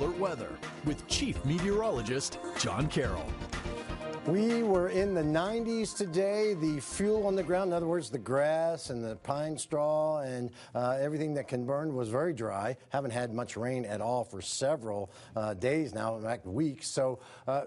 Alert Weather with Chief Meteorologist John Carroll. We were in the 90s today. The fuel on the ground, in other words, the grass and the pine straw and everything that can burn was very dry. Haven't had much rain at all for several days now, in fact, weeks. So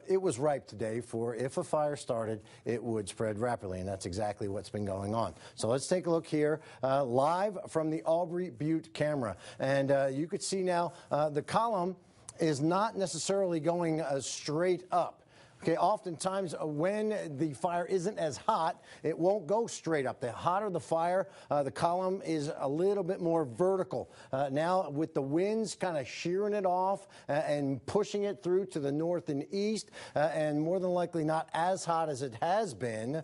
it was ripe today for if a fire started, it would spread rapidly, and that's exactly what's been going on. So let's take a look here live from the Aubrey Butte camera. And you could see now the column is not necessarily going straight up. Okay, oftentimes when the fire isn't as hot, it won't go straight up. The hotter the fire, the column is a little bit more vertical. Now with the winds kind of shearing it off and pushing it through to the north and east, and more than likely not as hot as it has been,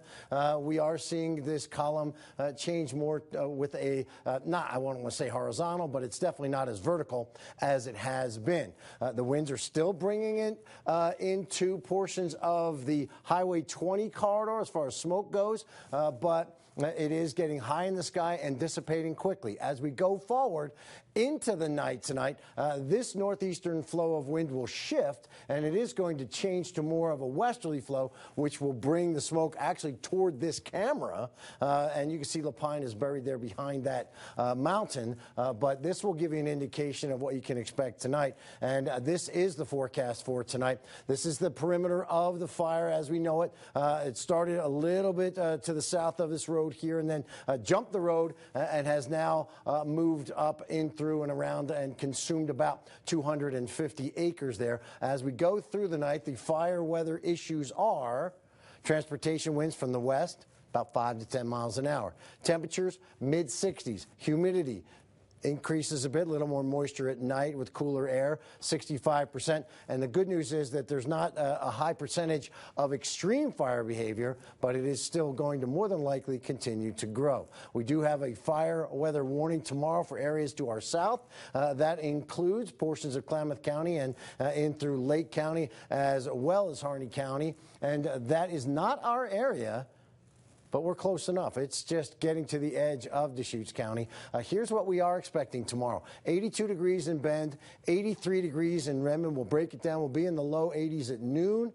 we are seeing this column change more with a, not, I won't want to say horizontal, but it's definitely not as vertical as it has been. The winds are still bringing it into portions of the Highway 20 corridor as far as smoke goes, but it is getting high in the sky and dissipating quickly. As we go forward into the night tonight, this northeastern flow of wind will shift, and it is going to change to more of a westerly flow, which will bring the smoke actually toward this camera. And you can see La Pine is buried there behind that mountain, but this will give you an indication of what you can expect tonight. And this is the forecast for tonight. This is the perimeter of the fire as we know it. It started a little bit to the south of this road here and then jumped the road and has now moved up in through and around and consumed about 250 acres there. As we go through the night, the fire weather issues are transportation winds from the west, about 5 to 10 miles an hour. Temperatures, mid-60s. Humidity increases a bit, a little more moisture at night with cooler air, 65%. And the good news is that there's not a high percentage of extreme fire behavior, but it is still going to more than likely continue to grow. We do have a fire weather warning tomorrow for areas to our south. That includes portions of Klamath County and in through Lake County as well as Harney County. And that is not our area, but we're close enough. It's just getting to the edge of Deschutes County. Here's what we are expecting tomorrow. 82 degrees in Bend, 83 degrees in Redmond. We'll break it down. We'll be in the low 80s at noon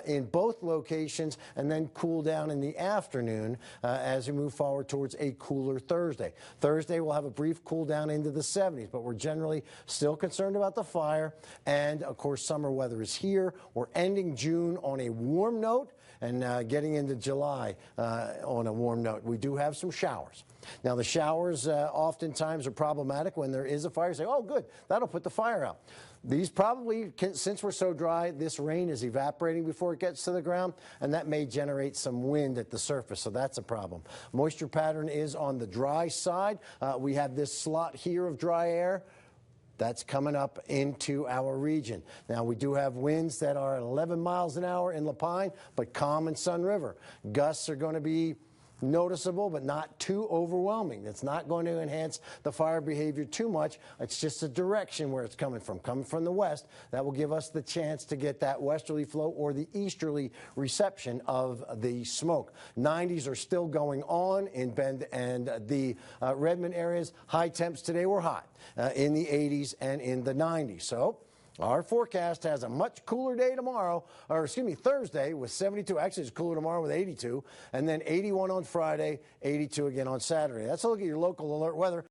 in both locations, and then cool down in the afternoon as we move forward towards a cooler Thursday. Thursday, we'll have a brief cool down into the 70s, but we're generally still concerned about the fire. And, of course, summer weather is here. We're ending June on a warm note and getting into July on a warm note. We do have some showers. Now, the showers oftentimes are problematic when there is a fire. You say, oh, good, that'll put the fire out. These probably, since we're so dry, this rain is evaporating before it gets to the ground, and that may generate some wind at the surface, so that's a problem. Moisture pattern is on the dry side. We have this slot here of dry air. That's coming up into our region. Now, we do have winds that are at 11 miles an hour in La Pine, but calm in Sun River. Gusts are going to be noticeable, but not too overwhelming. It's not going to enhance the fire behavior too much. It's just a direction where it's coming from the west. That will give us the chance to get that westerly flow or the easterly reception of the smoke. 90s are still going on in Bend and the Redmond areas. High temps today were hot in the 80s and in the 90s. So our forecast has a much cooler day tomorrow, or excuse me, Thursday with 72. Actually, it's cooler tomorrow with 82, and then 81 on Friday, 82 again on Saturday. That's a look at your local alert weather.